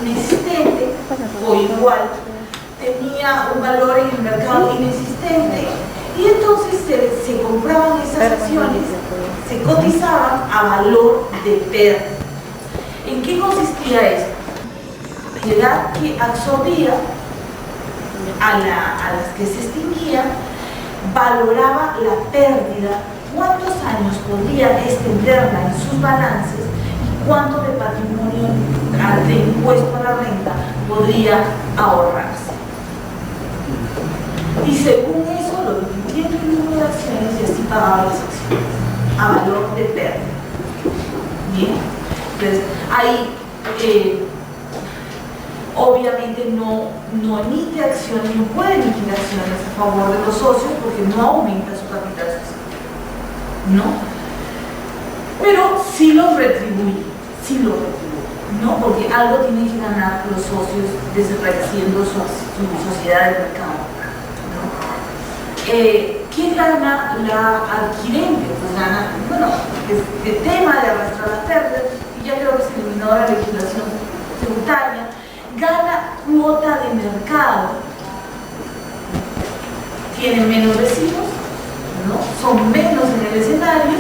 inexistente o igual, tenía un valor en el mercado inexistente, y entonces se compraban esas acciones, se cotizaban a valor de pérdida. ¿En qué consistía esto? La propiedad que absorbía a las que se extinguían valoraba la pérdida, cuántos años podría extenderla en sus balances y cuánto de patrimonio de impuesto a la renta podría ahorrarse. Y según eso lo dividía en el número de acciones y así pagaba las acciones a valor de pérdida. Bien, entonces ahí obviamente no emite acciones, no puede emitir acciones a favor de los socios porque no aumenta su capital social, ¿no? Pero sí los retribuye, ¿no? Porque algo tienen que ganar los socios desapareciendo su sociedad de mercado, ¿no? ¿Qué gana la adquirente? Pues gana, bueno, el tema de arrastrar las pérdidas, y ya creo que se eliminó la legislación tributaria, gana cuota de mercado, tiene menos vecinos, ¿no? Son menos en el escenario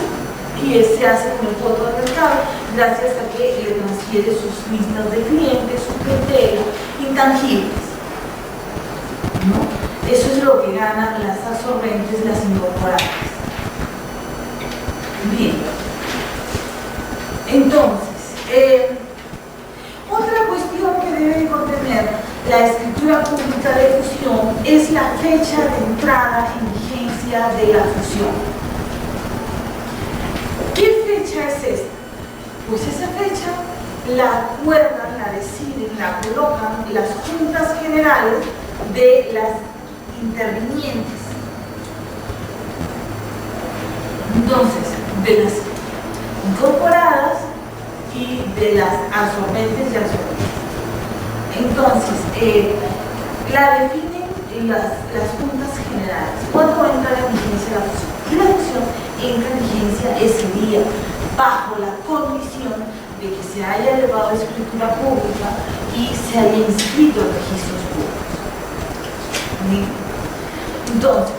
y se hace con el cuota de mercado gracias a que le transfiere sus listas de clientes, sus criterios intangibles, ¿no? Eso es lo que ganan las absorbentes, las incorporadas. Bien, entonces otra cuestión que debe contener la escritura pública de fusión es la fecha de entrada en vigencia de la fusión. ¿Qué fecha es esta? Pues esa fecha la acuerdan, la deciden, la colocan las juntas generales de las intervinientes. Entonces, de las incorporadas y de las absorbentes y absorbentes. Entonces, la definen las juntas generales. ¿Cuándo va a entrar en vigencia la fusión? Y la fusión entra en vigencia ese día, bajo la condición de que se haya elevado a escritura pública y se haya inscrito en registros públicos. ¿Sí? Entonces,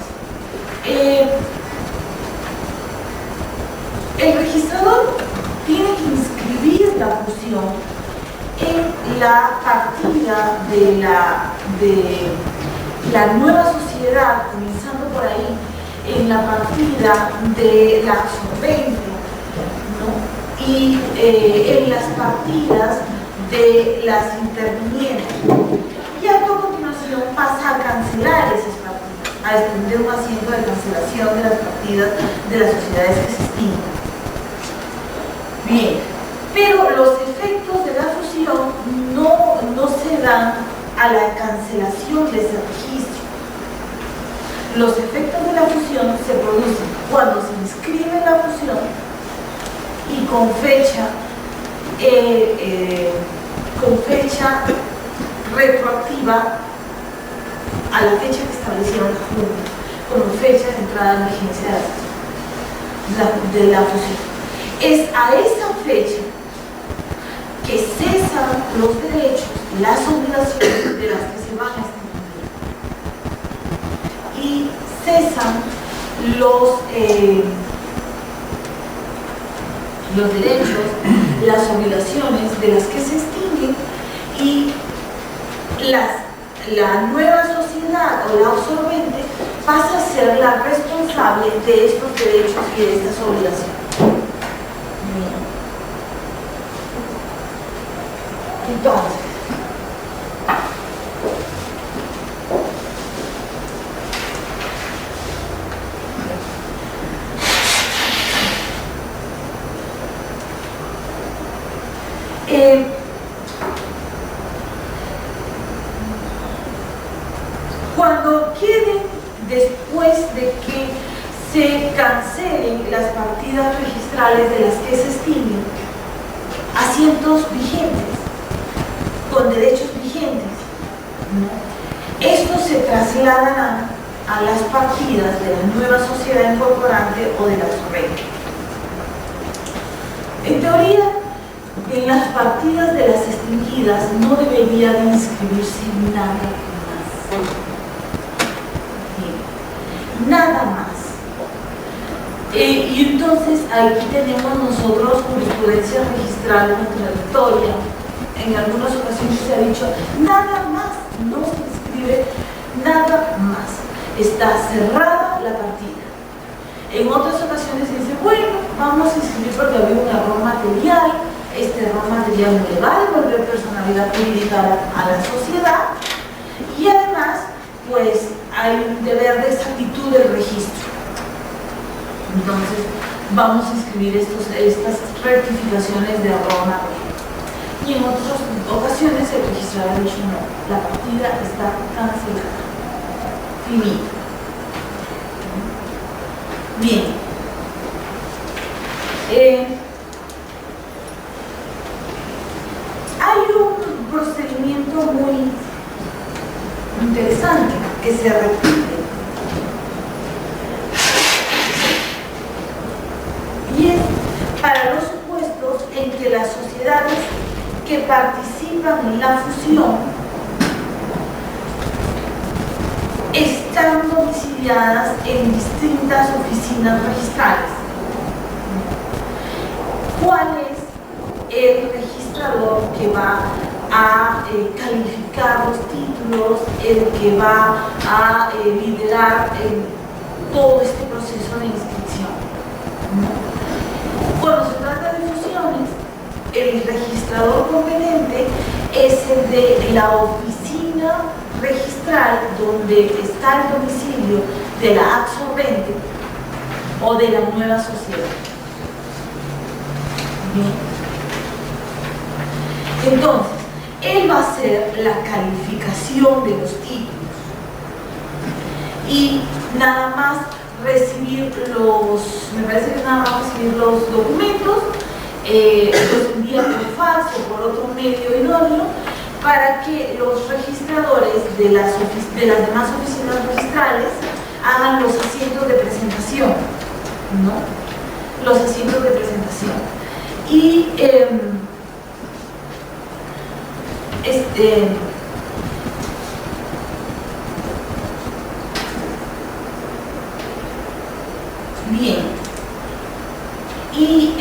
el registrador tiene que inscribir la fusión en la partida de la nueva sociedad, comenzando por ahí, en la partida de la absorbente, ¿no? Y en las partidas de las intervinientes. Y a continuación pasa a cancelar esas partidas, a extender un asiento de cancelación de las partidas de las sociedades que se extinguen. Bien, pero los efectos de la fusión no se dan a la cancelación de ese registro. Los efectos de la fusión se producen cuando se inscribe la fusión y con fecha retroactiva a la fecha que establecieron la Junta, como fecha de entrada en vigencia de la fusión. Es a esa fecha que cesan los derechos, las obligaciones de las que se van a extinguir y cesan los derechos, las obligaciones de las que se extinguen y la nueva sociedad o la absorbente pasa a ser la responsable de estos derechos y de estas obligaciones. Entonces, cuando queden, después de que se cancelen las partidas registrales de las que se extinguen, asientos vigentes, con derechos vigentes, ¿no? Estos se trasladan a las partidas de la nueva sociedad incorporante o de la absorbente. En teoría, en las partidas de las extinguidas no debería de inscribirse nada más. Bien. Nada más. Y entonces aquí tenemos nosotros jurisprudencia registral contradictoria. En algunas ocasiones se ha dicho nada más, no se inscribe nada más. Está cerrada la partida. En otras ocasiones se dice, bueno, vamos a inscribir porque había un error material, este error material no le va a devolver personalidad jurídica a la sociedad y además, pues, hay un deber de exactitud del registro. Entonces, vamos a inscribir estas rectificaciones de error material. Y en otras ocasiones el registrador ha dicho, no, la partida está cancelada. Finita. Bien. Hay un procedimiento muy interesante que se repite. Y es para los supuestos en que las sociedades que participan en la fusión están domiciliadas en distintas oficinas registrales. ¿Cuál es el registrador que va a calificar los títulos, el que va a liderar todo este proceso de inscripción? Cuando se trata de fusiones, el registrador competente es el de la oficina registral donde está el domicilio de la absorbente o de la nueva sociedad. Bien. Entonces, él va a hacer la calificación de los títulos y nada más recibir me parece que nada más recibir los documentos, los envía por fax o por otro medio idóneo para que los registradores de las demás oficinas registrales hagan los asientos de presentación, ¿no? Los asientos de presentación. Y bien. Y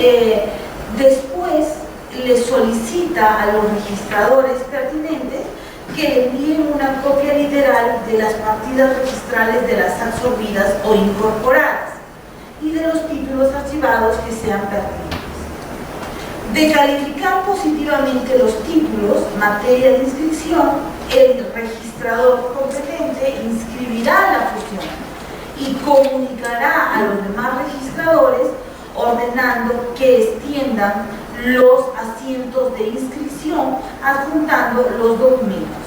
después le solicita a los registradores pertinentes que le envíen una copia literal de las partidas registrales de las absorbidas o incorporadas y de los títulos archivados que sean pertinentes. De calificar positivamente los títulos, materia de inscripción, el registrador competente inscribirá la fusión y comunicará a los demás registradores ordenando que extiendan los asientos de inscripción adjuntando los documentos.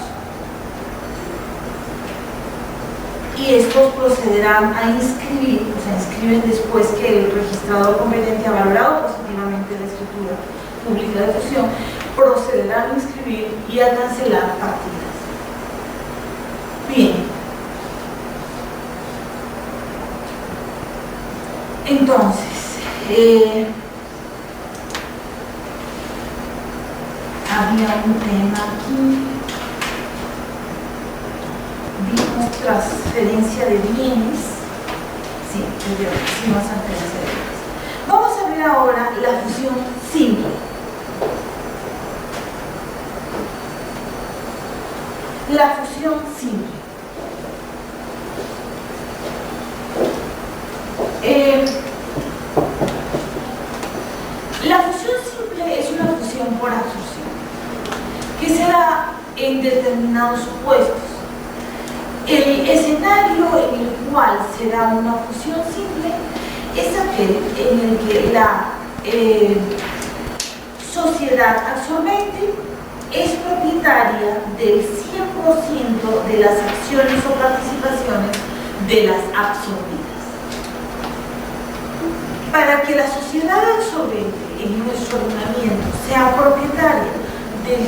Y estos procederán a inscribir, o sea, inscriben después que el registrador competente ha valorado positivamente la escritura pública de fusión, procederán a inscribir y a cancelar partidas. Bien. Entonces, había un tema aquí. Vimos transferencia de bienes. Sí, hicimos transferencia de bienes. Vamos a ver ahora la fusión simple. La fusión simple. La fusión simple es una fusión por absorción que se da en determinados supuestos. El escenario en el cual se da una fusión simple es aquel en el que la sociedad absorbente es propietaria del 100% de las acciones o participaciones de las absorbidas. Para que la sociedad absorbente en nuestro ordenamiento sea propietaria del 100%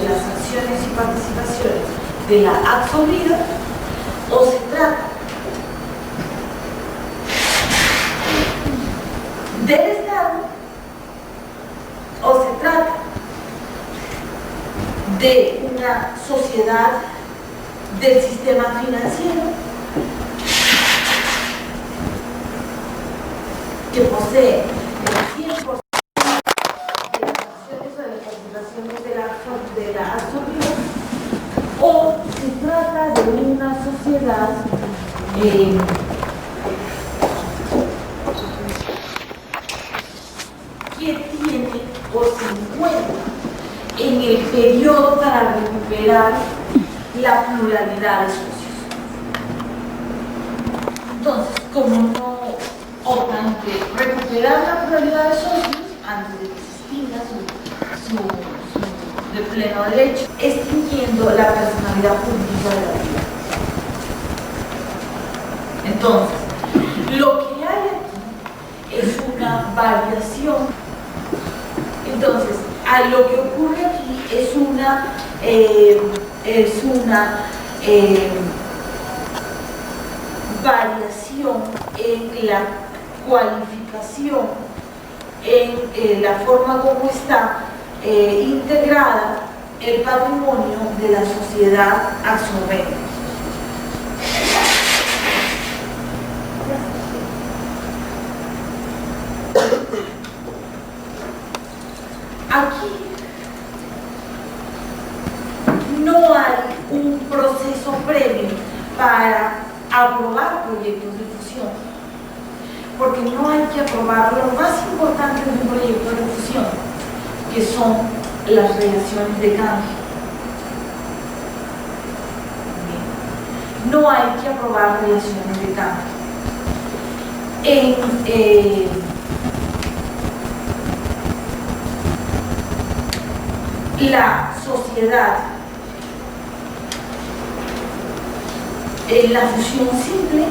de las acciones y participaciones de la absorbida, o se trata del Estado o se de una sociedad del sistema financiero que posee el 100% de las acciones o de las participaciones de la absorbida, o se trata de una sociedad que tiene o se encuentra en el periodo para recuperar la pluralidad de socios. Entonces, como no optan de recuperar la pluralidad de socios antes de que se extinga su de pleno derecho, extinguiendo la personalidad pública de la vida. Entonces, lo que hay aquí es una variación. Entonces, lo que ocurre aquí es una variación en la cualificación, en la forma como está integrada el patrimonio de la sociedad absorbente. Aquí no hay un proceso previo para aprobar proyectos de fusión, porque no hay que aprobar lo más importante de un proyecto de fusión, que son las relaciones de cambio. No hay que aprobar relaciones de cambio. La sociedad, en la fusión simple,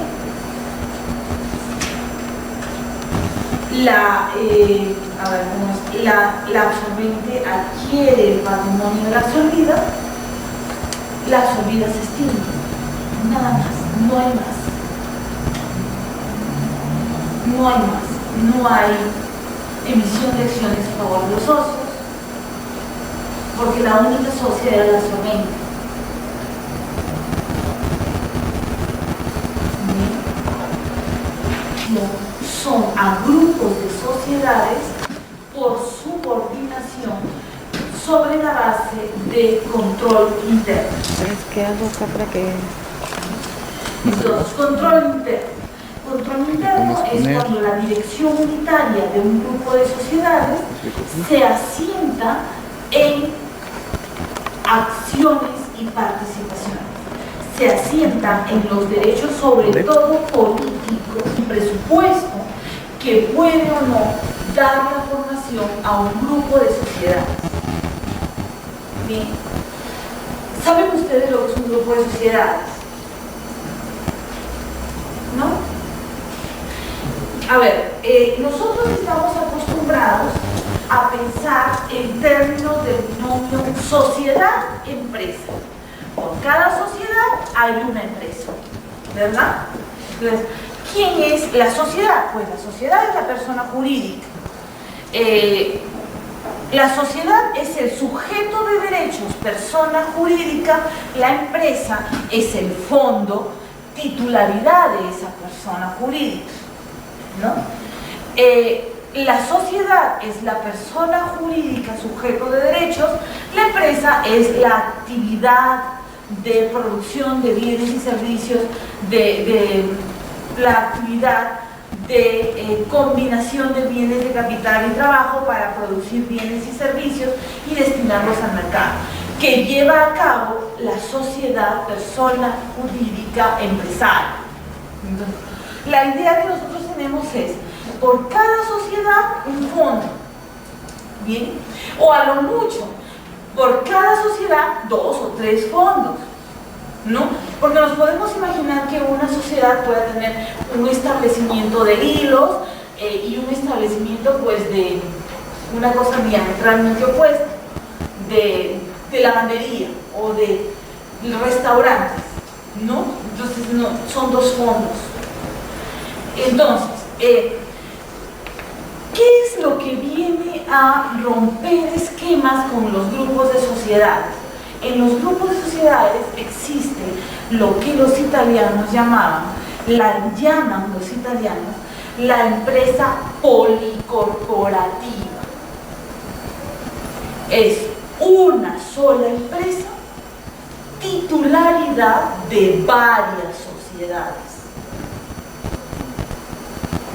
la absorbente adquiere el patrimonio de la absorbida, la absorbida se extingue. Nada más, no hay más. No hay más. No hay emisión de acciones a favor de los socios, porque la única socia era la absorbente. Son a grupos de sociedades por subordinación sobre la base de control interno. Es que algo acá para que... Entonces, control interno. Control interno es cuando la dirección unitaria de un grupo de sociedades se asienta en acciones y participaciones. Se asientan en los derechos, sobre todo políticos, y presupuesto que puede o no dar la formación a un grupo de sociedades. Bien. ¿Saben ustedes lo que es un grupo de sociedades? ¿No? A ver, nosotros estamos acostumbrados a pensar en términos del binomio sociedad-empresa. Por cada sociedad hay una empresa, ¿verdad? Entonces, ¿quién es la sociedad? Pues la sociedad es la persona jurídica. La sociedad es el sujeto de derechos, persona jurídica. La empresa es el fondo, titularidad de esa persona jurídica, ¿no? La sociedad es la persona jurídica, sujeto de derechos. La empresa es la actividad de producción de bienes y servicios, la actividad de combinación de bienes de capital y trabajo para producir bienes y servicios y destinarlos al mercado, que lleva a cabo la sociedad, persona jurídica empresaria. Entonces, la idea que nosotros tenemos es, por cada sociedad, un fondo, ¿bien? O a lo mucho, por cada sociedad, 2 o 3 fondos, ¿no? Porque nos podemos imaginar que una sociedad pueda tener un establecimiento de hilos y un establecimiento, pues, de una cosa diametralmente opuesta, de lavandería o de restaurantes, ¿no? Entonces, no, son 2 fondos. Entonces, ¿qué es lo que viene a romper esquemas con los grupos de sociedades? En los grupos de sociedades existe lo que los italianos llaman la empresa policorporativa. Es una sola empresa, titularidad de varias sociedades.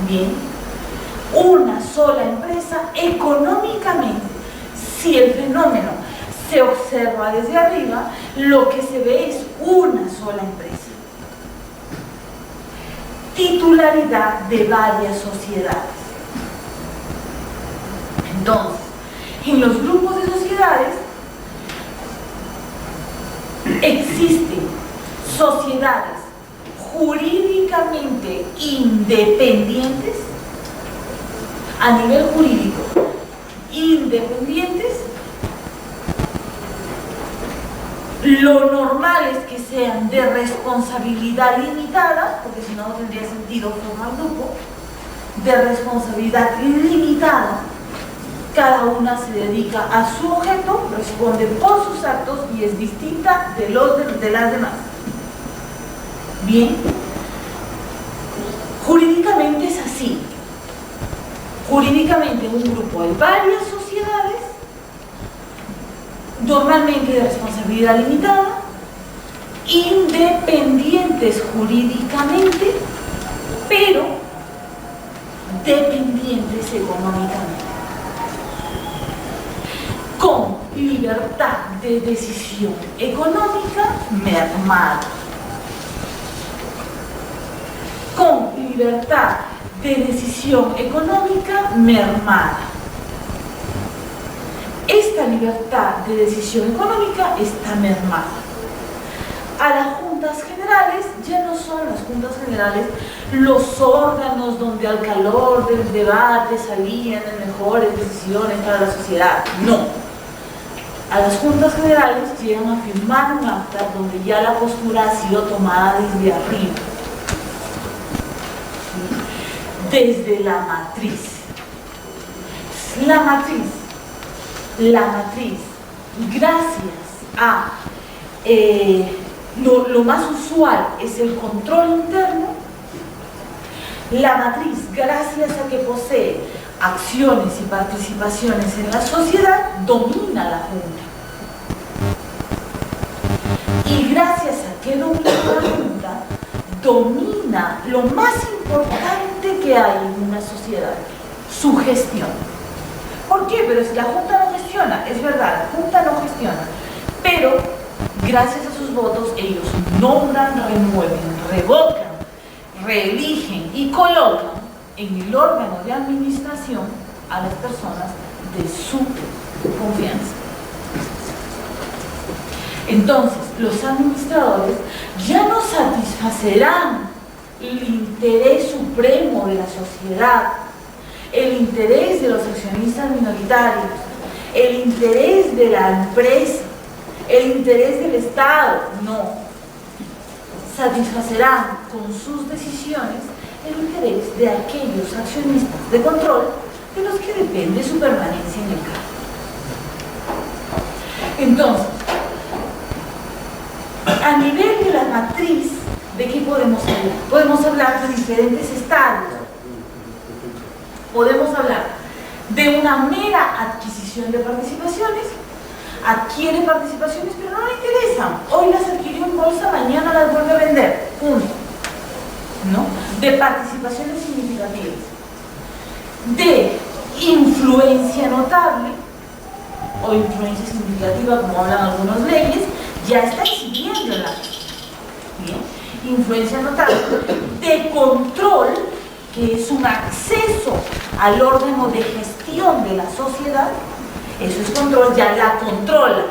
Bien, una sola empresa económicamente. Si el fenómeno se observa desde arriba, lo que se ve es una sola empresa. Titularidad de varias sociedades. Entonces, en los grupos de sociedades existen sociedades jurídicamente independientes, a nivel jurídico, independientes. Lo normal es que sean de responsabilidad limitada, porque si no, no tendría sentido formar grupo, de responsabilidad limitada. Cada una se dedica a su objeto, responde por sus actos y es distinta de las demás. Bien, jurídicamente es así. Jurídicamente en un grupo hay varias sociedades, normalmente de responsabilidad limitada, independientes jurídicamente, pero dependientes económicamente, con libertad de decisión económica mermada, con libertad de decisión económica mermada. Esta libertad de decisión económica está mermada. A las juntas generales ya no son las juntas generales los órganos donde al calor del debate salían las mejores decisiones para la sociedad. No. A las juntas generales llegan a firmar un acta donde ya la postura ha sido tomada desde arriba, desde la matriz. La matriz, gracias a lo más usual es el control interno. La matriz, gracias a que posee acciones y participaciones en la sociedad, domina la Junta. Y gracias a que domina la Junta, domina lo más importante que hay en una sociedad, su gestión. ¿Por qué? Pero si la Junta no gestiona, es verdad, la Junta no gestiona, pero gracias a sus votos ellos nombran, remueven, revocan, reeligen y colocan en el órgano de administración a las personas de su confianza. Entonces, los administradores ya no satisfacerán el interés supremo de la sociedad, el interés de los accionistas minoritarios, el interés de la empresa, el interés del Estado. No. Satisfacerán con sus decisiones el interés de aquellos accionistas de control de los que depende su permanencia en el cargo. Entonces, a nivel de la matriz, ¿de qué podemos hablar? Podemos hablar de diferentes estadios. Podemos hablar de una mera adquisición de participaciones. Adquiere participaciones, pero no le interesan. Hoy las adquirió en bolsa, mañana las vuelve a vender. Punto. ¿No? De participaciones significativas. De influencia notable o influencia significativa, como hablan algunas leyes, ya está exhibiéndola. Bien. Influencia notable. De control, que es un acceso al órgano de gestión de la sociedad. Eso es control, ya la controla.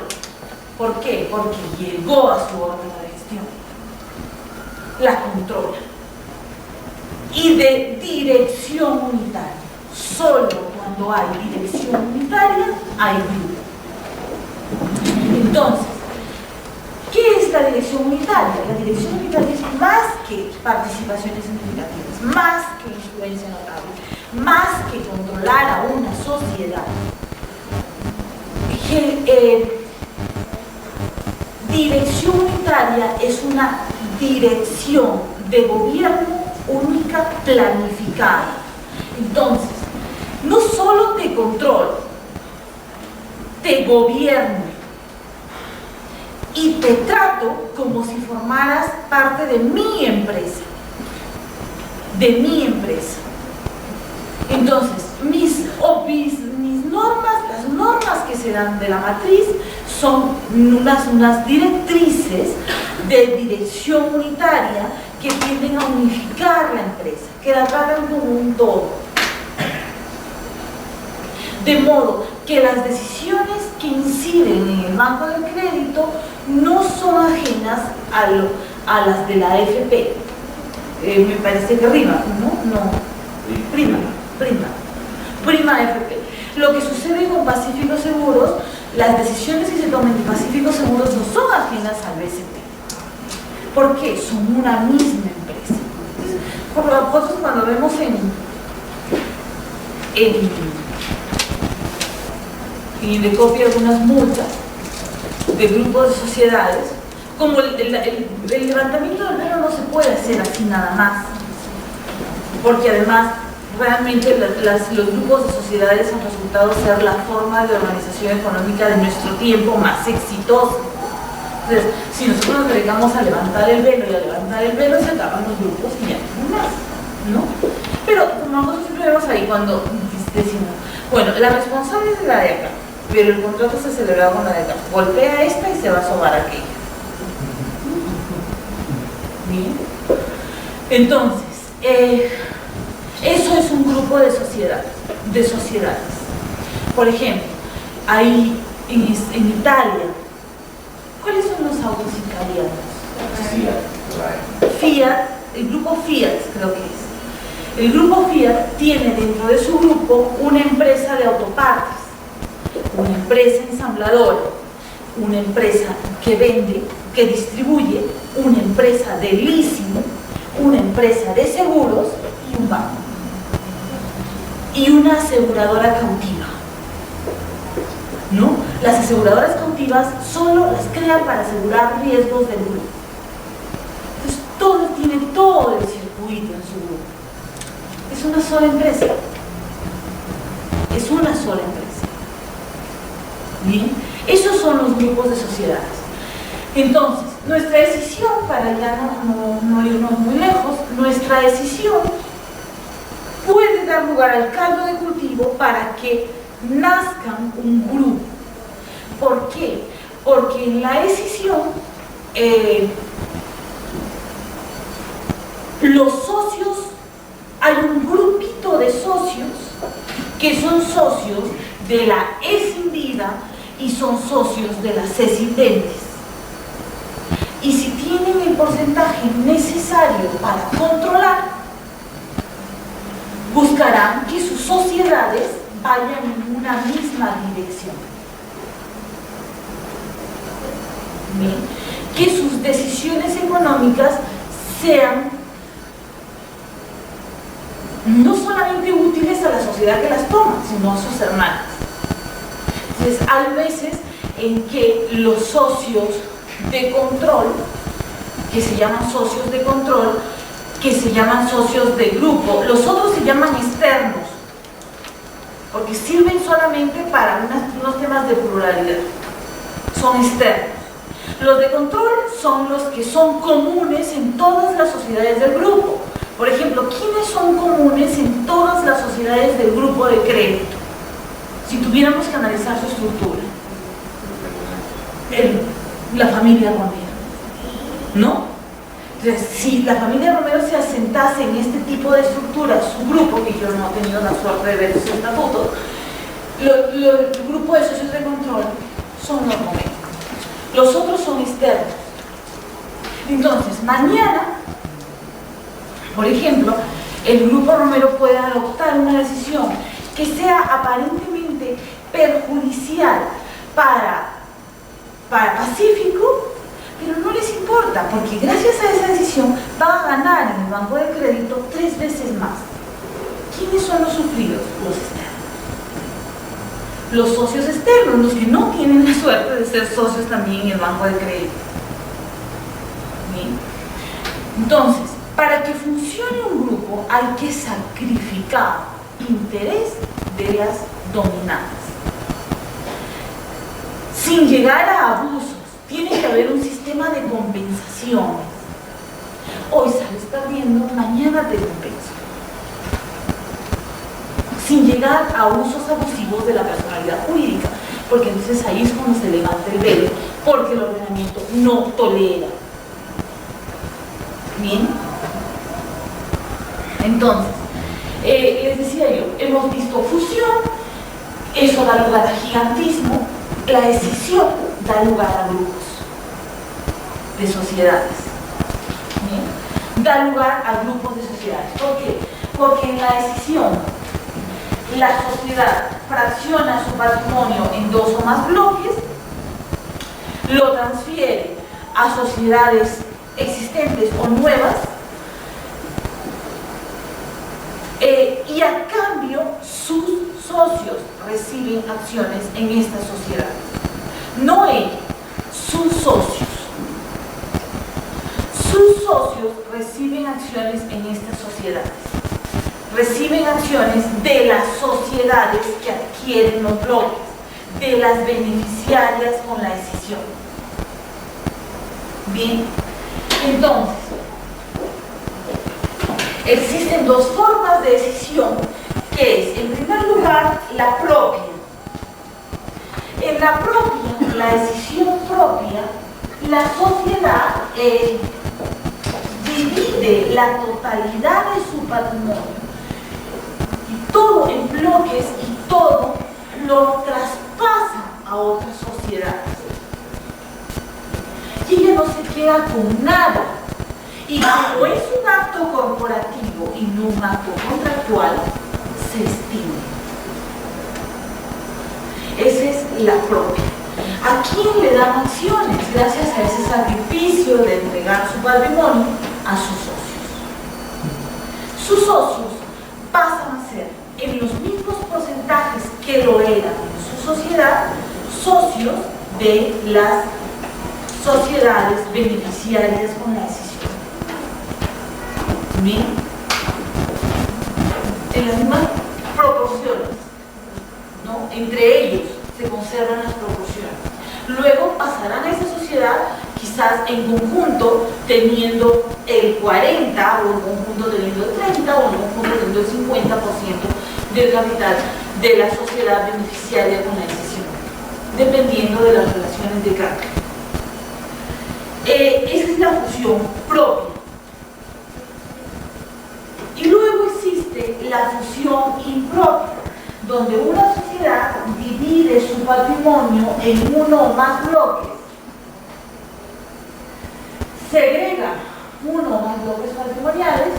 ¿Por qué? Porque llegó a su órgano de gestión. La controla. Y de dirección unitaria. Solo cuando hay dirección unitaria hay grupo. Entonces, ¿qué es la dirección unitaria? La dirección unitaria es más que participaciones significativas, más que influencia notable, más que controlar a una sociedad. dirección unitaria es una dirección de gobierno única planificada. Entonces, no solo te controlo, te gobierno y te trato como si formaras parte de mi empresa. Entonces, mis normas, las normas que se dan de la matriz son unas directrices de dirección unitaria que tienden a unificar la empresa, que la tratan como un todo. De modo que las decisiones que inciden en el banco de crédito no son ajenas a las de la AFP. Me parece que rima, ¿no? Prima AFP. Lo que sucede con Pacífico Seguros, las decisiones que se toman en Pacífico Seguros no son ajenas al BCP. ¿Por qué? Son una misma empresa. Entonces, por lo tanto, cuando vemos y le copio algunas multas de grupos de sociedades, como el levantamiento del velo no se puede hacer así nada más, porque además realmente los grupos de sociedades han resultado ser la forma de organización económica de nuestro tiempo más exitosa. Entonces, si nosotros nos dedicamos a levantar el velo y a levantar el velo, se acaban los grupos y ya no más, ¿no? Pero como nosotros siempre vemos ahí cuando decimos, bueno, la responsable es de la de acá, pero el contrato se celebrado con la de acá. Golpea esta y se va a sobar aquella. Bien. Entonces, eso es un grupo de sociedades. Por ejemplo, ahí en Italia, ¿cuáles son los autos italianos? Fiat, el grupo Fiat creo que es. El grupo Fiat tiene dentro de su grupo una empresa de autopartes, una empresa ensambladora, una empresa que vende, que distribuye, una empresa de leasing, una empresa de seguros y un banco. Y una aseguradora cautiva, ¿no? Las aseguradoras cautivas solo las crean para asegurar riesgos del grupo. Entonces, tiene todo el circuito en su grupo. Es una sola empresa. Bien, esos son los grupos de sociedades. Entonces, nuestra decisión, para ya no irnos muy lejos, nuestra decisión puede dar lugar al caldo de cultivo para que nazcan un grupo. ¿Por qué? Porque en la decisión los socios, hay un grupito de socios que son socios de la escindida y son socios de las escindentes. Y si tienen el porcentaje necesario para controlar, buscarán que sus sociedades vayan en una misma dirección. Bien. Que sus decisiones económicas sean no solamente útiles a la sociedad que las toma, sino a sus hermanas. Entonces, hay veces en que los socios de control, que se llaman socios de control, que se llaman socios de grupo, los otros se llaman externos, porque sirven solamente para unos temas de pluralidad, son externos. Los de control son los que son comunes en todas las sociedades del grupo. Por ejemplo, ¿quiénes son comunes en todas las sociedades del grupo de crédito? Si tuviéramos que analizar su estructura. La familia Romero, ¿no? Entonces, si la familia Romero se asentase en este tipo de estructura, su grupo, que yo no he tenido la suerte de ver sus estatutos, el grupo de socios de control son los Romero. Los otros son externos. Entonces, mañana, por ejemplo, el grupo Romero puede adoptar una decisión que sea aparentemente perjudicial para Pacífico, pero no les importa, porque gracias a esa decisión van a ganar en el banco de crédito 3 veces más. ¿Quiénes son los sufridos? Los externos. los socios externos, los que no tienen la suerte de ser socios también en el banco de crédito. ¿Bien? Entonces, para que funcione un grupo hay que sacrificar interés de las dominantes. Sin llegar a abusos, tiene que haber un sistema de compensaciones. Hoy sales perdiendo, mañana te compenso. Sin llegar a usos abusivos de la personalidad jurídica, porque entonces ahí es cuando se levanta el velo, porque el ordenamiento no tolera. Bien, entonces, les decía yo, hemos visto fusión, eso da lugar a gigantismo, la escisión da lugar a grupos de sociedades. Bien, da lugar a grupos de sociedades. ¿Por qué? Porque en la escisión la sociedad fracciona su patrimonio en dos o más bloques, lo transfiere a sociedades existentes o nuevas, y a cambio sus socios reciben acciones en estas sociedades. No ella, sus socios. Sus socios reciben acciones en estas sociedades. Reciben acciones de las sociedades que adquieren los bloques, de las beneficiarias con la escisión. Bien, entonces, existen dos formas de escisión, que es, en primer lugar, la propia. En la propia, la escisión propia, la sociedad divide la totalidad de su patrimonio, y todo en bloques, y todo lo traspasa a otras sociedades. Y ella no se queda con nada. Y como es un acto corporativo y no un acto contractual, se extingue. Esa es la propia. ¿A quién le dan acciones? Gracias a ese sacrificio de entregar su patrimonio a sus socios. Sus socios pasan a ser, en los mismos porcentajes que lo eran en su sociedad, socios de las sociedades beneficiarias con la decisión. Bien, en las mismas proporciones, ¿no? Entre ellos se conservan las proporciones. Luego pasarán a esa sociedad, quizás en conjunto teniendo el 40, o en conjunto teniendo el 30, o en conjunto teniendo el 50% del capital de la sociedad beneficiaria con la decisión, dependiendo de las relaciones de carga. Esa es la fusión propia. Y luego existe la fusión impropia, donde una sociedad divide su patrimonio en uno o más bloques, segrega uno o más bloques patrimoniales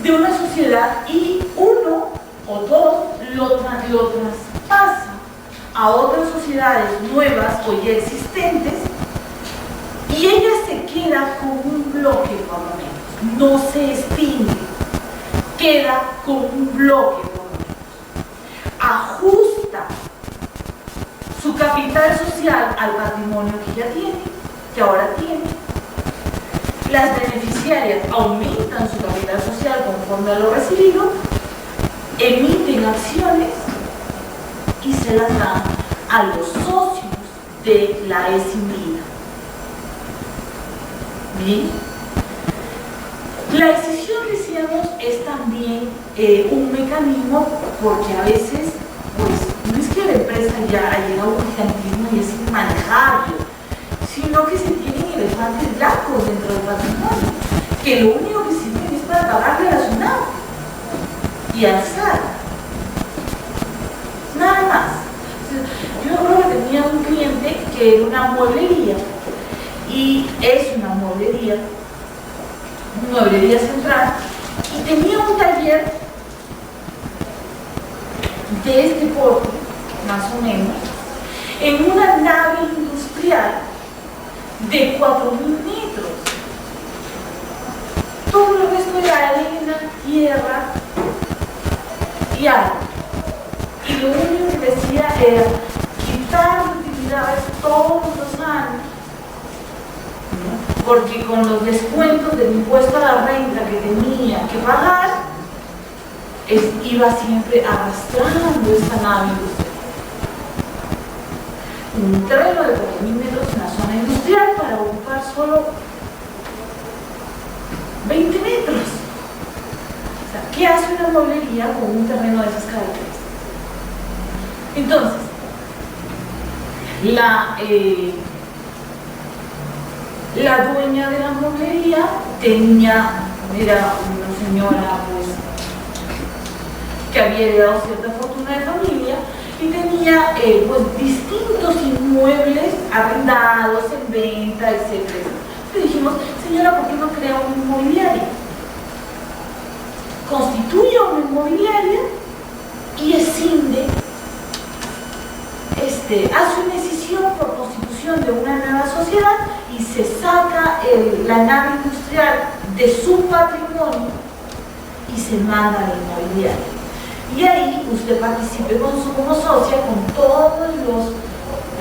de una sociedad y uno o dos lo traspasa a otras sociedades nuevas o ya existentes, y ella se queda con un bloque por lo menos, no se extingue, queda con un bloque por lo menos, ajusta su capital social al patrimonio que ya tiene, que ahora tiene. Las beneficiarias aumentan su capital social conforme a lo recibido, emiten acciones y se las dan a los socios de la escindida. Bien. La escisión, decíamos, es también un mecanismo, porque a veces, pues, no es que la empresa ya ha llegado a un gigantismo y es inmanejable, sino que se tienen elefantes blancos dentro del patrimonio, que lo único que sirven es para pagarle a la SUNAT y alzar. Nada más. Yo creo que tenía un cliente que era una mueblería, y es una mueblería central, y tenía un taller de este porte, más o menos, en una nave industrial de 4.000 metros. Todo el resto era arena, tierra y agua. y lo único que decía era quitar utilidades todos los años, ¿no? Porque con los descuentos del impuesto a la renta que tenía que pagar, iba siempre arrastrando esta nave industrial. Un terreno de 4.000 metros en la zona industrial para ocupar solo 20 metros. O sea, ¿qué hace una mueblería con un terreno de esas características? Entonces, la dueña de la mueblería era una señora pues, que había heredado cierta fortuna de familia y tenía pues, distintos inmuebles arrendados, en venta, etc. Le dijimos, señora, ¿por qué no crea una inmobiliaria? Constituye una inmobiliaria y escinde, hace una decisión por constitución de una nueva sociedad y se saca la nave industrial de su patrimonio y se manda a la inmobiliaria. Y ahí usted participe como socia con todos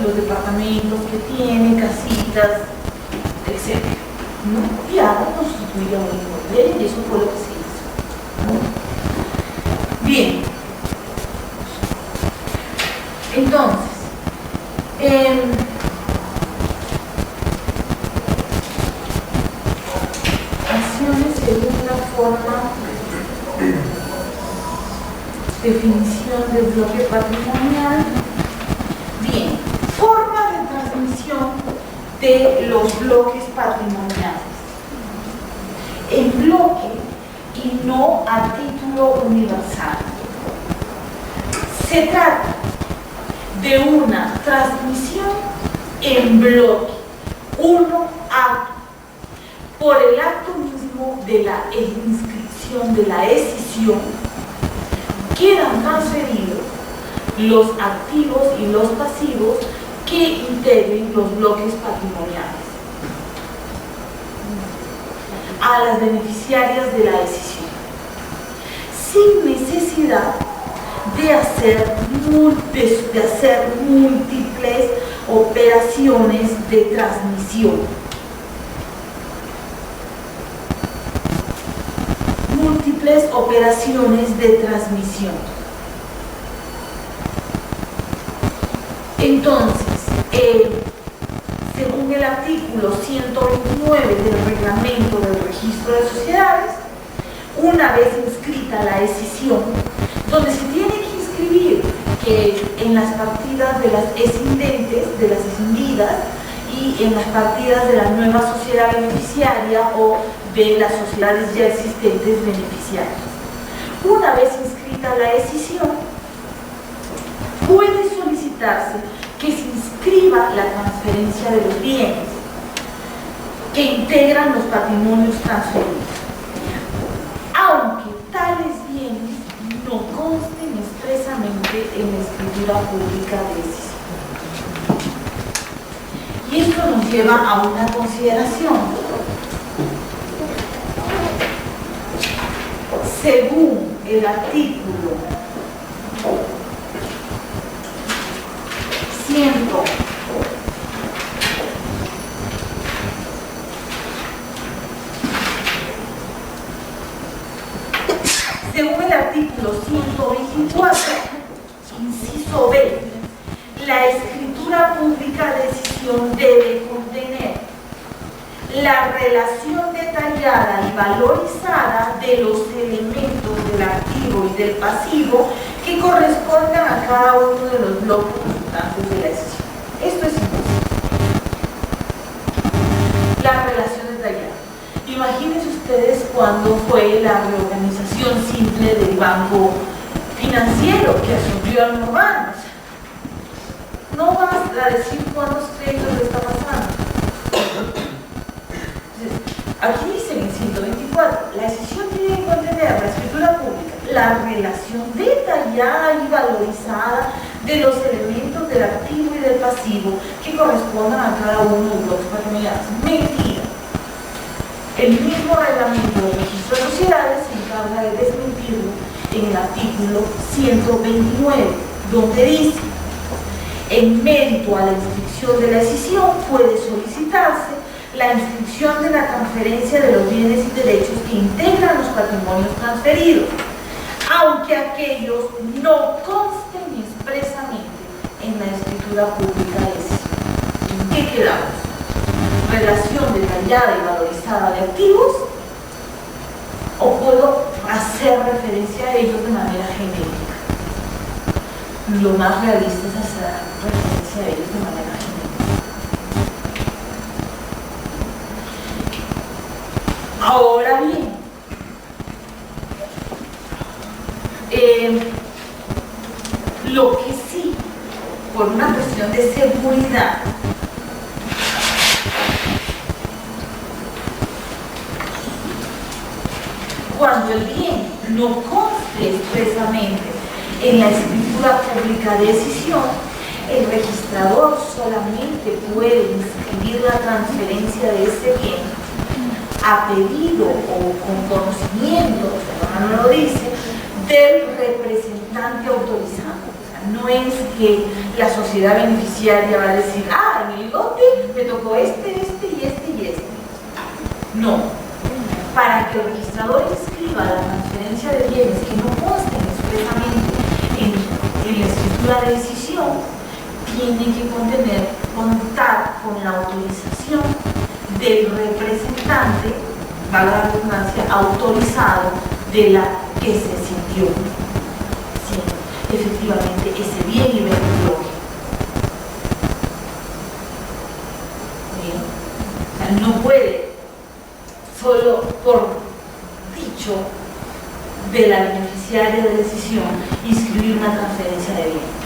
los departamentos que tiene, casitas, etc. ¿No? Y ahora constituye una inmobiliaria y eso fue lo que se hizo, ¿no? Bien. Entonces, acciones según la forma, definición del bloque patrimonial. Bien, forma de transmisión de los bloques patrimoniales. En bloque y no a título universal. Se trata de una transmisión en bloque, uno acto, por el acto mismo de la inscripción de la escisión, quedan transferidos los activos y los pasivos que integren los bloques patrimoniales a las beneficiarias de la decisión, sin necesidad de hacer múltiples operaciones de transmisión. Múltiples operaciones de transmisión. Entonces, según el artículo 129 del reglamento del registro de sociedades, una vez inscrita la escisión, donde se tiene que inscribir que en las partidas de las escindentes, de las escindidas, y en las partidas de la nueva sociedad beneficiaria o de las sociedades ya existentes beneficiarias. Una vez inscrita la escisión, puede solicitarse que se inscriba la transferencia de los bienes que integran los patrimonios transferidos, aunque tales bienes no consten expresamente en la escritura pública de decisión. Y esto nos lleva a una consideración. Según el artículo 100, según el artículo 124, inciso B, la escritura pública de decisión debe contener la relación detallada y valorizada de los elementos del activo y del pasivo que correspondan a cada uno de los bloques resultantes de la decisión. Esto es imposible. La relación detallada. Imagínense ustedes cuando fue la reorganización simple del banco financiero que asumió al Normando. No basta decir cuántos créditos le está pasando. Aquí dicen en 124, la decisión tiene que contener la escritura pública, la relación detallada y valorizada de los elementos del activo y del pasivo que correspondan a cada uno de los bloques patrimoniales. Mentira. El mismo reglamento del registro de sociedades se encarga de desmentirlo en el artículo 129. donde dice: en mérito a la inscripción de la escisión puede solicitarse la inscripción de la transferencia de los bienes y derechos que integran los patrimonios transferidos, aunque aquellos no consten expresamente en la escritura pública de escisión. ¿En qué quedamos? ¿Relación detallada y valorizada de activos? ¿O puedo hacer referencia a ellos de manera genérica? Lo más realista es hacer referencia a ellos de manera genérica. Ahora bien, lo que sí, por una cuestión de seguridad, cuando el bien no conste expresamente en la escritura pública de escisión, el registrador solamente puede inscribir la transferencia de ese bien a pedido o con conocimiento, no lo dice, del representante autorizado. O sea, no es que la sociedad beneficiaria va a decir: ah, en el lote me tocó este y este. No. Para que el registrador inscriba la transferencia de bienes que no consten expresamente en la escritura de decisión, tiene que contar con la autorización del representante, valga la redundancia, autorizado de la que se sintió. Sí, efectivamente, ese bien y bloque. Bien. O sea, no puede, solo por dicho de la beneficiaria de decisión, inscribir una transferencia de bien.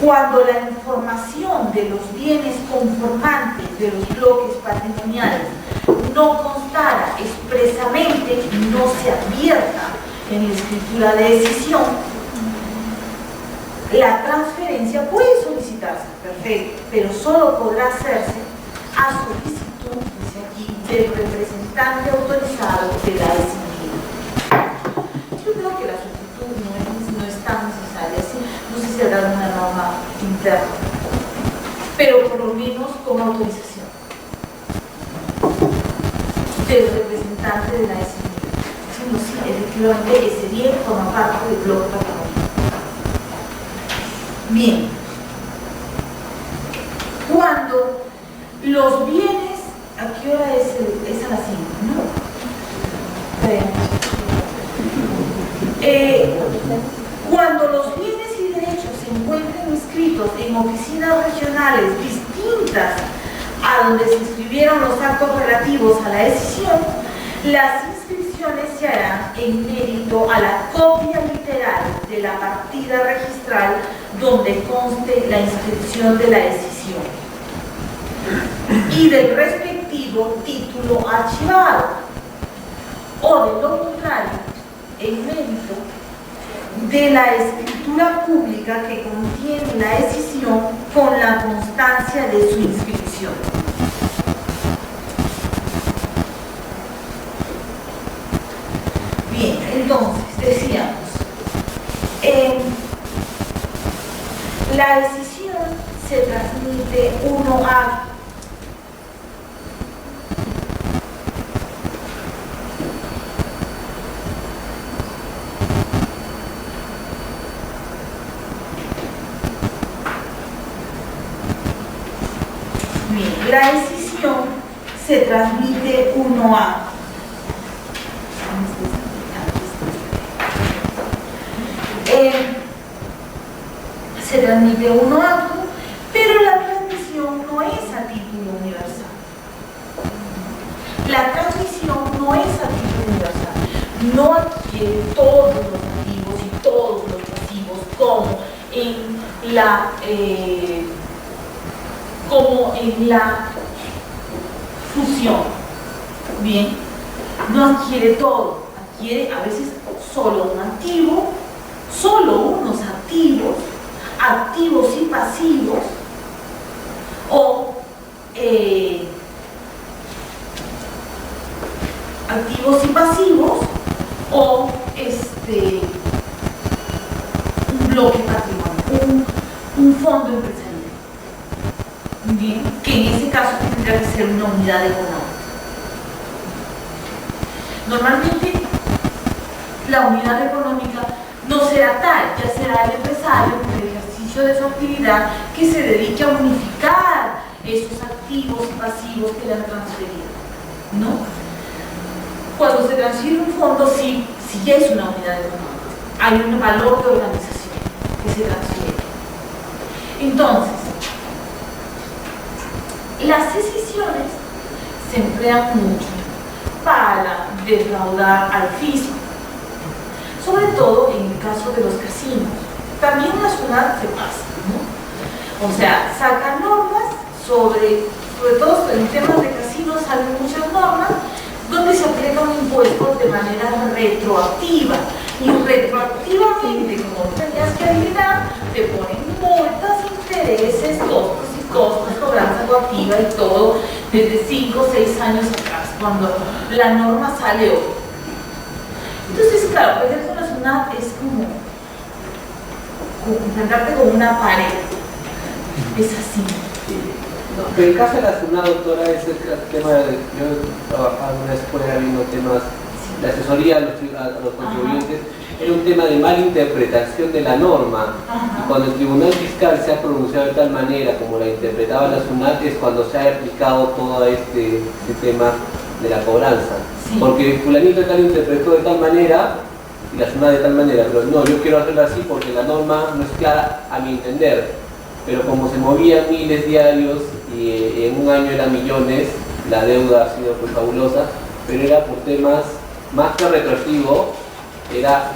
Cuando la información de los bienes conformantes de los bloques patrimoniales no constara expresamente, no se advierta en la escritura de decisión, la transferencia puede solicitarse, perfecto, pero solo podrá hacerse a solicitud, dice aquí, del representante autorizado de la escisión. Yo creo que la solicitud no es tan necesaria, ¿sí? No sé si habrá una norma interna, pero por lo menos con autorización del representante de la SNI. Sí, efectivamente, ese bien forma parte del bloque patrimonial. Bien. Cuando los bienes, ¿a qué hora es a las 5? ¿No? Cuando los bienes y derechos se encuentren inscritos en oficinas regionales distintas a donde se inscribieron los actos relativos a la decisión, las inscripciones se harán en mérito a la copia literal de la partida registral donde conste la inscripción de la decisión y del respectivo título archivado, o de lo contrario, en mérito de la escritura pública que contiene la decisión con la constancia de su inscripción. Bien, entonces, decíamos, la decisión se transmite uno a la decisión se transmite uno a pero la transmisión no es a título universal. La transmisión no es a título universal. No adquiere todos los activos y todos los pasivos como en la fusión. Bien, no adquiere todo, adquiere a veces solo un activo, solo unos activos, activos y pasivos, o activos y pasivos, o un bloque patrimonial, un fondo empresarial. Bien, que en ese caso tendría que ser una unidad económica. Normalmente la unidad económica no será tal, ya será el empresario con el ejercicio de su actividad que se dedique a unificar esos activos y pasivos que le han transferido, ¿no? Cuando se transfiere un fondo, sí ya es una unidad económica, hay un valor de organización que se transfiere. Entonces, las escisiones se emplean mucho para defraudar al fisco, sobre todo en el caso de los casinos. También en la SUNAT se pasa, ¿no? O sea, sacan normas sobre todo en temas de casinos, salen muchas normas donde se aplican impuestos de manera retroactiva, y retroactivamente, como tenías que adivinar, te ponen multas, intereses, costos, cobranza coactiva y todo desde 5 o 6 años atrás, cuando la norma sale hoy. Entonces, claro, pelear con la SUNAT es como enfrentarte con una pared. Es así. Pero el caso de la SUNAT, doctora, es el tema de, yo trabajaba en una escuela viendo temas de asesoría a los contribuyentes. Era un tema de mala interpretación de la norma. Y cuando el Tribunal Fiscal se ha pronunciado de tal manera como la interpretaba la SUNAT, es cuando se ha aplicado todo este tema de la cobranza. Sí. Porque fulanito de tal interpretó de tal manera y la SUNAT de tal manera, pero no, yo quiero hacerlo así porque la norma no es clara a mi entender. Pero como se movían miles diarios y en un año eran millones, la deuda ha sido pues fabulosa, pero era por temas más que retroactivo, era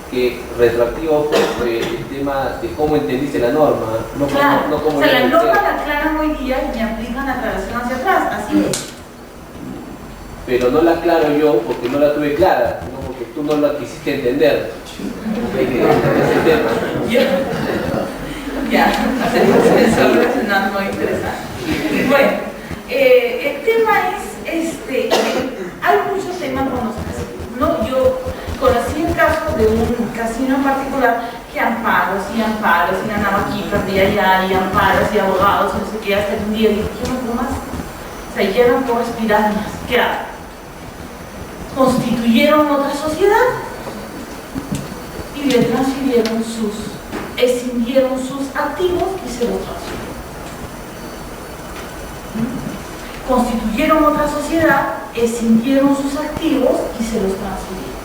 que retroactivo fue el tema de cómo entendiste la norma, no, claro. no como o sea, la norma la aclaran hoy día y me aplican la aclaración hacia atrás, así es. Pero no la aclaro yo porque no la tuve clara, sino porque tú no la quisiste entender. Ese tema. Ya, eso es muy interesante. Bueno, el tema es, hay muchos temas con los casinos, ¿no? Yo conocí el caso de un casino en particular que amparos y ganaba aquí, perdía allá, y amparos y abogados, no sé qué, hasta que un día dije, ¿qué no puedo más? O sea, ya no puedo respirar más, ¿qué hago? Constituyeron otra sociedad y le transfirieron escindieron sus activos y se los transfirieron. Constituyeron otra sociedad, escindieron sus activos y se los transfirieron.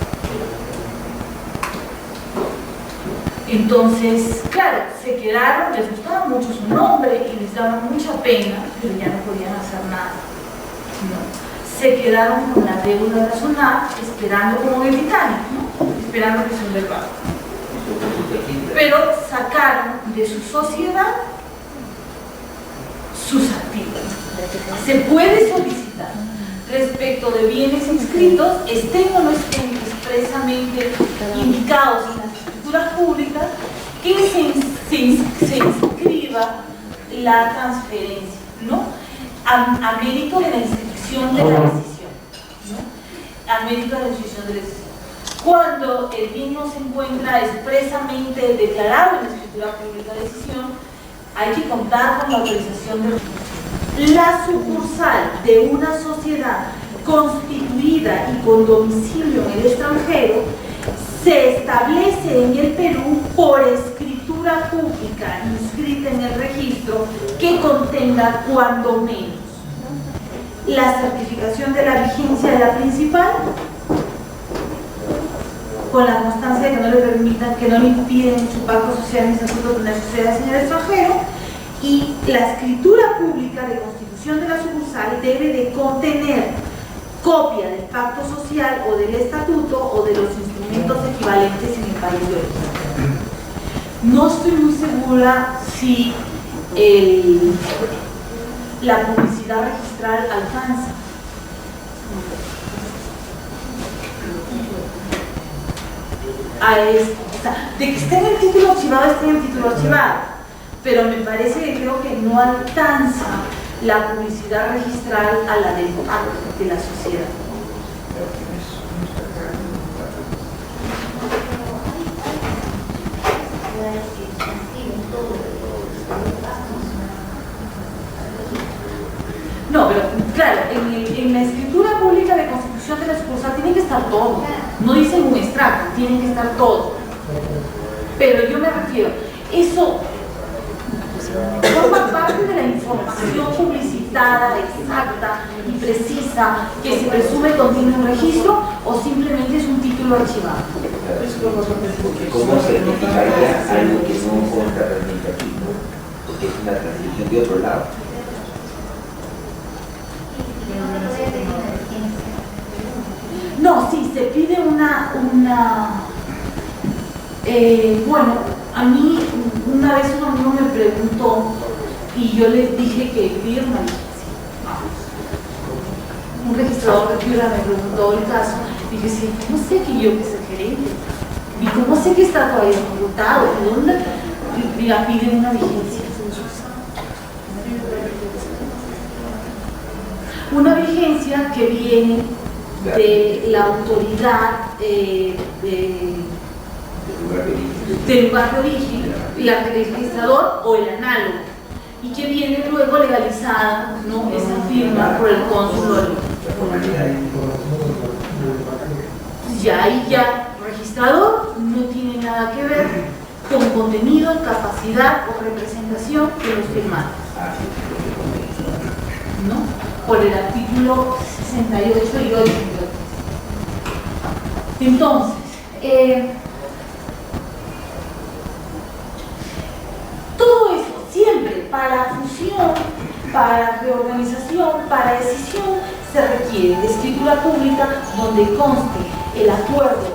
Entonces, claro, se quedaron, les gustaba mucho su nombre y les daba mucha pena, pero ya no podían hacer nada, ¿no? Se quedaron con la deuda de la SUNAT, esperando como en el Titanic, ¿no? Esperando que se hunde el barco. Pero sacaron de su sociedad sus activos. Se puede solicitar respecto de bienes inscritos, estén o no estén expresamente indicados en las escrituras públicas, que se inscriba la transferencia, ¿no? A mérito de la inscripción de la decisión, ¿no? A mérito de la inscripción de la decisión. Cuando el bien no se encuentra expresamente declarado en la escritura pública de decisión, hay que contar con la autorización de la sucursal de una sociedad constituida y con domicilio en el extranjero. Se establece en el Perú por escritura pública inscrita en el registro que contenga cuando menos la certificación de la vigencia de la principal, con la constancia de que no le permitan, que no le impiden su pacto social ni estatuto de una sociedad en el extranjero, y la escritura pública de constitución de la sucursal debe de contener copia del pacto social o del estatuto o de los instrumentos equivalentes en el país de origen. No estoy muy segura si la publicidad registral alcanza. A esto, sea, de que esté en el título archivado, esté en el título archivado. Pero me parece que creo que no alcanza la publicidad registral a la del pacto de la sociedad. No, pero claro, en la escritura pública de constitución de la sucursal tiene que estar todo. No dice un extracto, tiene que estar todo. Pero yo me refiero, eso forma parte de la información publicitada, exacta y precisa que se presume contiene un registro o simplemente es un título archivado. ¿Cómo se identificaría algo que no consta realmente aquí? Porque es una transcripción de otro lado. No, sí, se pide bueno, a mí una vez un amigo me preguntó y yo les dije que pidiera una vigencia. Un registrador de Piura me preguntó el caso y dije, sí, ¿cómo sé que yo que soy gerente? ¿Y cómo sé que está todavía computado? ¿De dónde? Diga, piden una vigencia. Una vigencia que viene de la autoridad del lugar de origen, el registrador o el análogo, y que viene luego legalizada, ¿no?, esa firma por el cónsul. Ya ahí ya registrador no tiene nada que ver con contenido, capacidad o representación de los firmantes, ¿no? Por el artículo 68 y 8. Entonces, todo eso siempre para fusión, para reorganización, para decisión, se requiere de escritura pública donde conste el acuerdo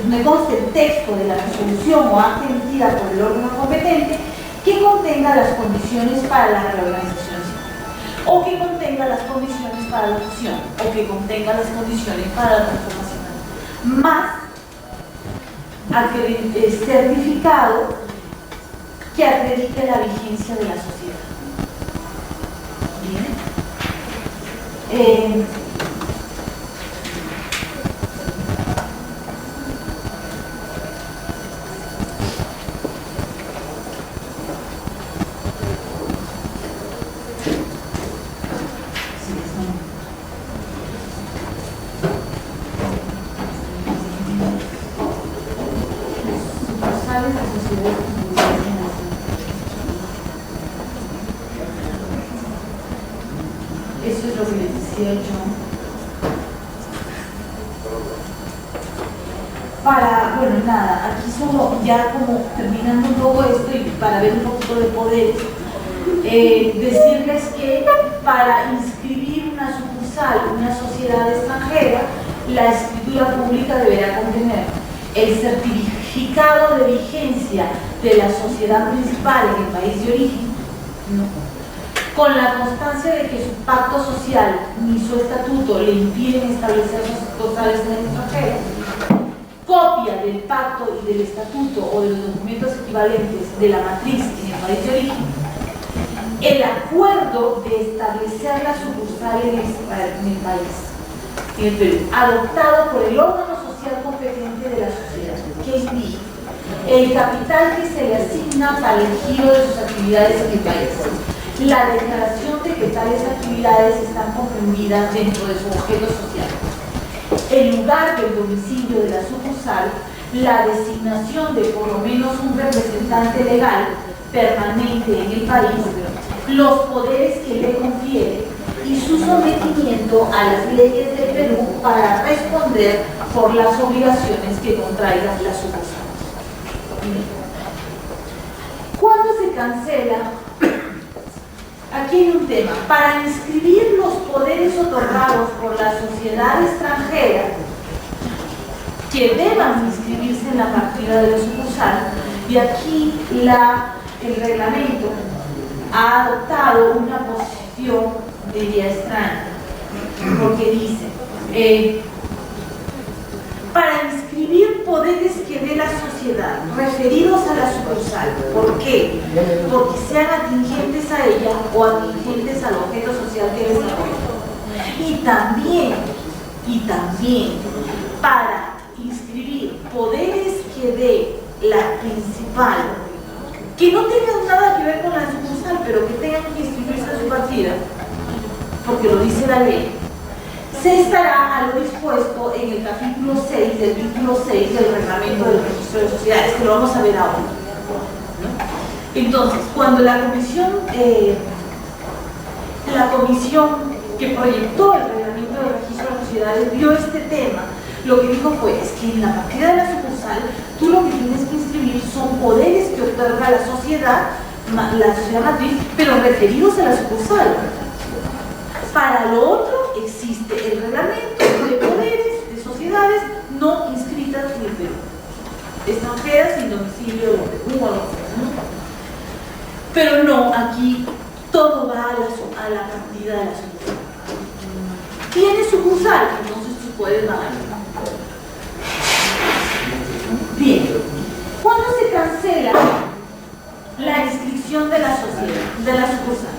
donde conste el texto de la resolución o acta emitida por el órgano competente que contenga las condiciones para la reorganización o que contenga las condiciones para la fusión o que contenga las condiciones para la transformación, más certificado que acredite la vigencia de la sociedad. Bien. Eso es lo que les decía yo. Bueno, nada, aquí solo ya como terminando un poco esto y para ver un poquito de poderes, decirles que para inscribir una sucursal, una sociedad extranjera, la escritura pública deberá contener el certificado de vigencia de la sociedad principal en el país de origen, ¿no?, con la constancia de que su pacto social ni su estatuto le impiden establecer sus sucursales en el extranjero, copia del pacto y del estatuto o de los documentos equivalentes de la matriz en el país de origen, el acuerdo de establecer la sucursal en el país, en el Perú, adoptado por el órgano social competente de la sociedad, que implica el capital que se le asigna para el giro de sus actividades en el país, la declaración de que tales actividades están comprendidas dentro de su objeto social, el lugar del domicilio de la sucursal, la designación de por lo menos un representante legal permanente en el país, los poderes que le confiere y su sometimiento a las leyes del Perú para responder por las obligaciones que contraiga la sucursal. ¿Cuándo se cancela? Aquí hay un tema. Para inscribir los poderes otorgados por la sociedad extranjera que deban inscribirse en la partida de la sucursal, y aquí el reglamento ha adoptado una posición, diría, extraña, porque dice, para poderes que dé la sociedad referidos a la sucursal. ¿Por qué? Porque sean atingentes a ella o atingentes al objeto social que desarrolla. Y también para inscribir poderes que dé la principal, que no tengan nada que ver con la sucursal, pero que tengan que inscribirse en su partida, porque lo dice la ley, se estará a lo dispuesto en el capítulo 6 del título 6 del reglamento del registro de sociedades, que lo vamos a ver ahora, ¿no? Entonces, cuando la comisión que proyectó el reglamento del registro de sociedades vio este tema, lo que dijo fue, es que en la partida de la sucursal, tú lo que tienes que inscribir son poderes que otorga la sociedad matriz, pero referidos a la sucursal. Para lo otro existe el reglamento de poderes de sociedades no inscritas en el Perú, extranjeras sin domicilio en Perú o algo así, ¿no? Pero no, aquí todo va a la partida de la sucursal. Tiene sucursal, entonces tus poderes van ahí. Bien, ¿cuándo se cancela la inscripción de la sociedad, de la sucursal?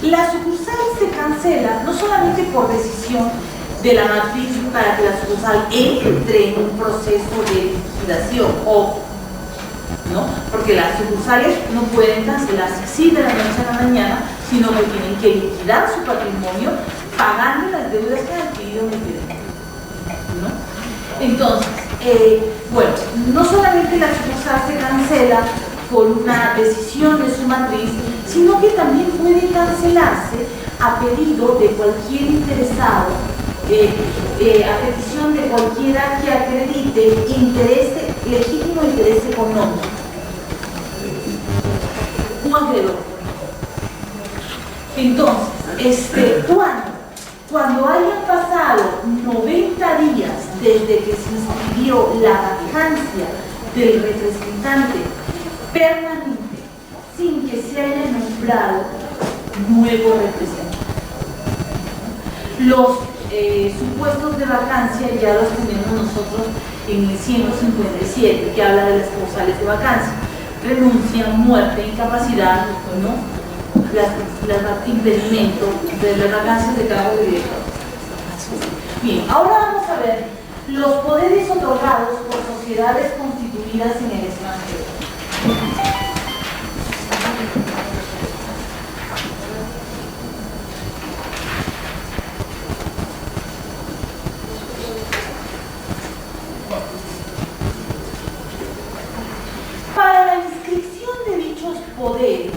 La sucursal se cancela no solamente por decisión de la matriz para que la sucursal entre en un proceso de liquidación, ¿no? Porque las sucursales no pueden cancelarse así de la noche a la mañana, sino que tienen que liquidar su patrimonio pagando las deudas que han adquirido en el Perú, ¿no? Entonces, bueno, no solamente la sucursal se cancela por una decisión de su matriz, sino que también puede cancelarse a pedido de cualquier interesado, a petición de cualquiera que acredite legítimo interés económico. Un acreedor. Entonces, cuando hayan pasado 90 días desde que se inscribió la vacancia del representante permanente sin que se haya nombrado nuevo representante. Los supuestos de vacancia ya los tenemos nosotros en el 157, que habla de las causales de vacancia: renuncia, muerte, incapacidad, ¿no? Impedimento de las vacancias de cargo de director. Bien, ahora vamos a ver los poderes otorgados por sociedades constituidas en el extranjero. Para la inscripción de dichos poderes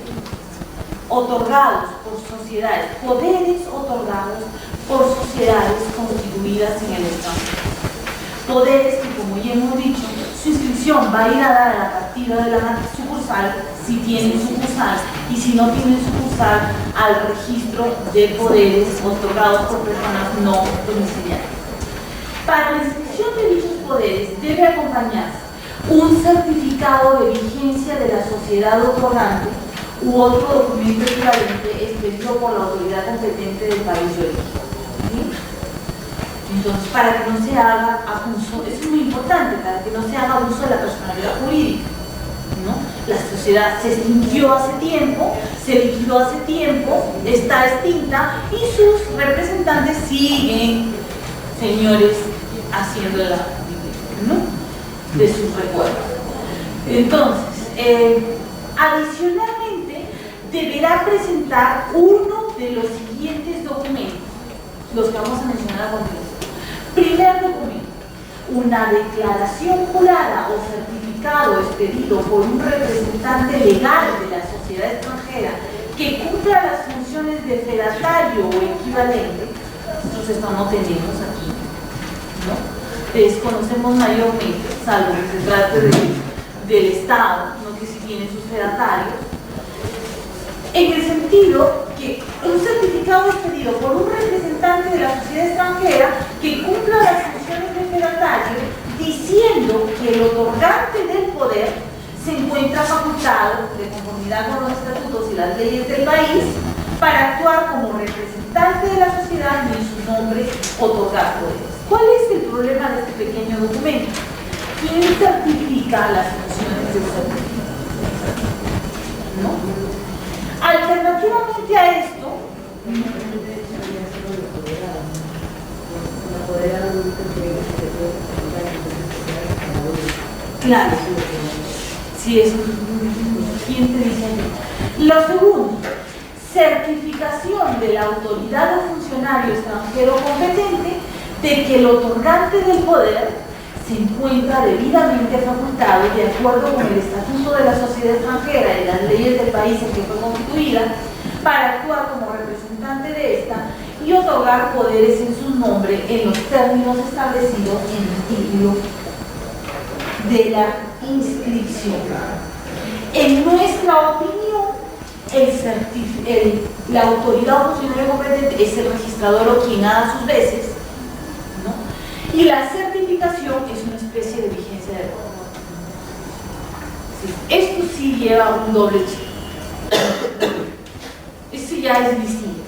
otorgados por sociedades, poderes otorgados por sociedades constituidas en el extranjero. Poderes que, como ya hemos dicho, su inscripción va a ir a dar a la partida de la sucursal, si tienen sucursal, y si no tienen sucursal, al registro de poderes otorgados por personas no domiciliadas. Para la inscripción de dichos poderes debe acompañarse un certificado de vigencia de la sociedad otorgante u otro documento equivalente expedido por la autoridad competente del país de origen. ¿Sí? Entonces, para que no se haga abuso, eso es muy importante, para que no se haga abuso de la personalidad jurídica, ¿no? La sociedad se extinguió hace tiempo, se liquidó hace tiempo, está extinta y sus representantes siguen, señores, haciendo la ¿no? de sus recuerdos. Entonces, adicionalmente, deberá presentar uno de los siguientes documentos, los que vamos a mencionar a continuación. Primer documento: una declaración jurada o certificado expedido por un representante legal de la sociedad extranjera que cumpla las funciones de fedatario o equivalente. Nosotros esto no tenemos aquí, ¿no? Desconocemos mayormente, salvo que se trate del Estado, ¿no? Que si tiene sus fedatarios, en el sentido que un certificado expedido por un representante de la sociedad extranjera que cumpla las funciones de fedatario, diciendo que el otorgante del poder se encuentra facultado, de conformidad con los estatutos y las leyes del país, para actuar como representante de la sociedad y en su nombre otorgar poderes. ¿Cuál es el problema de este pequeño documento? ¿quién certifica las funciones del certificado? ¿No? Alternativamente a esto, claro, si es ¿quién te dice? Lo segundo, certificación de la autoridad o funcionario extranjero competente de que el otorgante del poder se encuentra debidamente facultado de acuerdo con el estatuto de la sociedad extranjera y las leyes del país en que fue constituida para actuar como representante de esta y otorgar poderes en su nombre en los términos establecidos en el título de la inscripción. En nuestra opinión, la autoridad o funcionario competente es el registrador o quien haga sus veces, ¿no? Y la certificación es una especie de vigencia de poder. Sí, esto sí lleva un doble chip. Esto ya es distinto.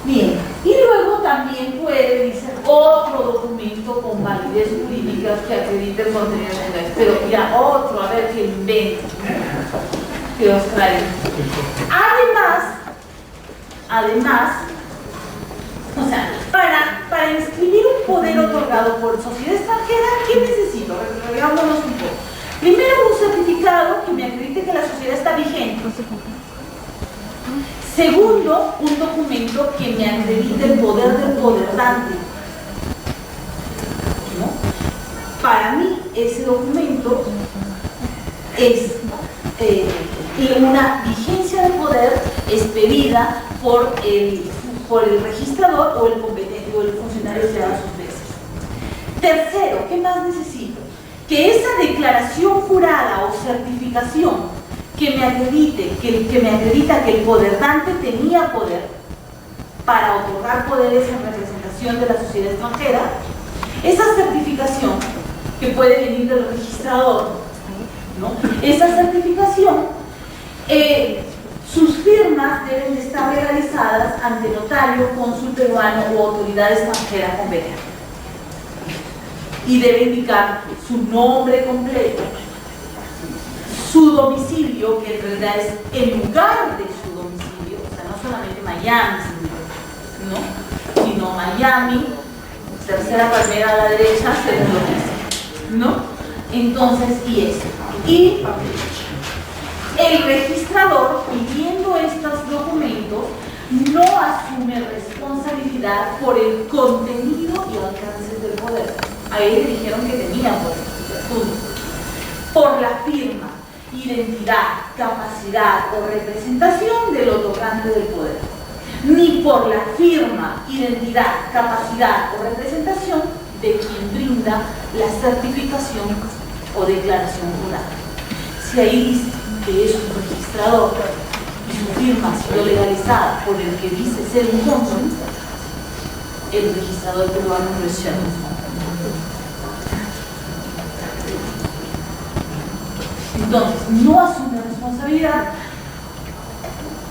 Bien, y luego también puede dice otro documento con validez jurídica que acredite el contenido de la, pero ya otro, a ver qué inventa, que os trae. Además, o sea, para inscribir un poder otorgado por sociedad extranjera, ¿qué necesito? Reveámonos un poco. Primero, un certificado que me acredite que la sociedad está vigente. Segundo, un documento que me acredite el poder del poderante. ¿No? Para mí, ese documento es una vigencia de poder expedida por el registrador o el competente o el funcionario que haga sus veces. Tercero, ¿qué más necesito? Que esa declaración jurada o certificación que me acredita que el poderante tenía poder para otorgar poderes en representación de la sociedad extranjera, esa certificación que puede venir del registrador, ¿no? Esa certificación, sus firmas deben de estar legalizadas ante notario, cónsul peruano o autoridad extranjera competente. Y debe indicar su nombre completo, su domicilio, que en realidad es el lugar de su domicilio, o sea, no solamente Miami, ¿no? Sino Miami, tercera palmera a la derecha, segundo piso, ¿no? Entonces, y eso. Y el registrador, pidiendo estos documentos, no asume responsabilidad por el contenido y alcances del poder. A él le dijeron que tenía poder. Por la firma, identidad, capacidad o representación del otorgante del poder, ni por la firma, identidad, capacidad o representación de quien brinda la certificación o declaración jurada. Si ahí dice que es un registrador y su firma ha sido legalizada por el que dice ser un cónsul, el registrador peruano no es cierto. Entonces, no asume responsabilidad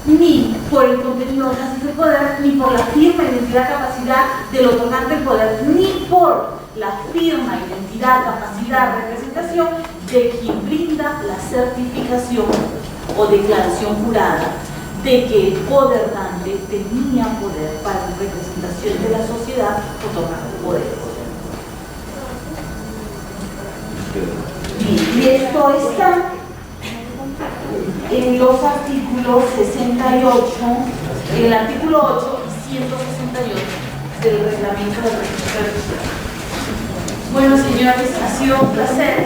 ni por el contenido del poder, ni por la firma, identidad, capacidad del otorgante del poder, ni por la firma, identidad, capacidad, representación de quien brinda la certificación o declaración jurada de que el poderante tenía poder para la representación de la sociedad otorgando poderes. Y esto está en los artículos 68, en el artículo 8 y 168 del reglamento del registro de registros. Bueno, señores, ha sido un placer.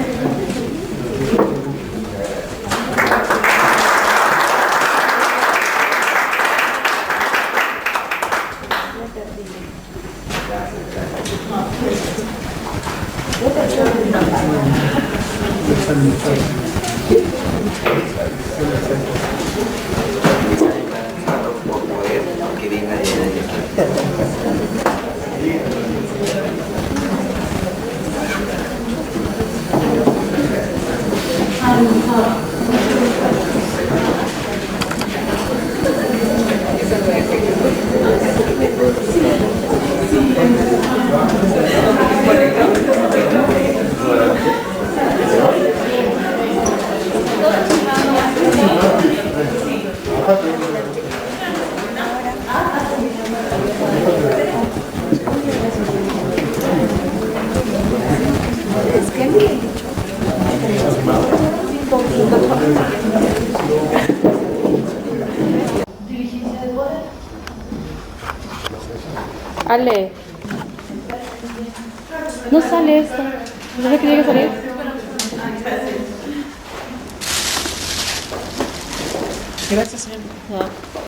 Es que le he dicho. Diligencia de poder. Ale. No sale esto. ¿No es que tiene que salir? Gracias, señor. Ya.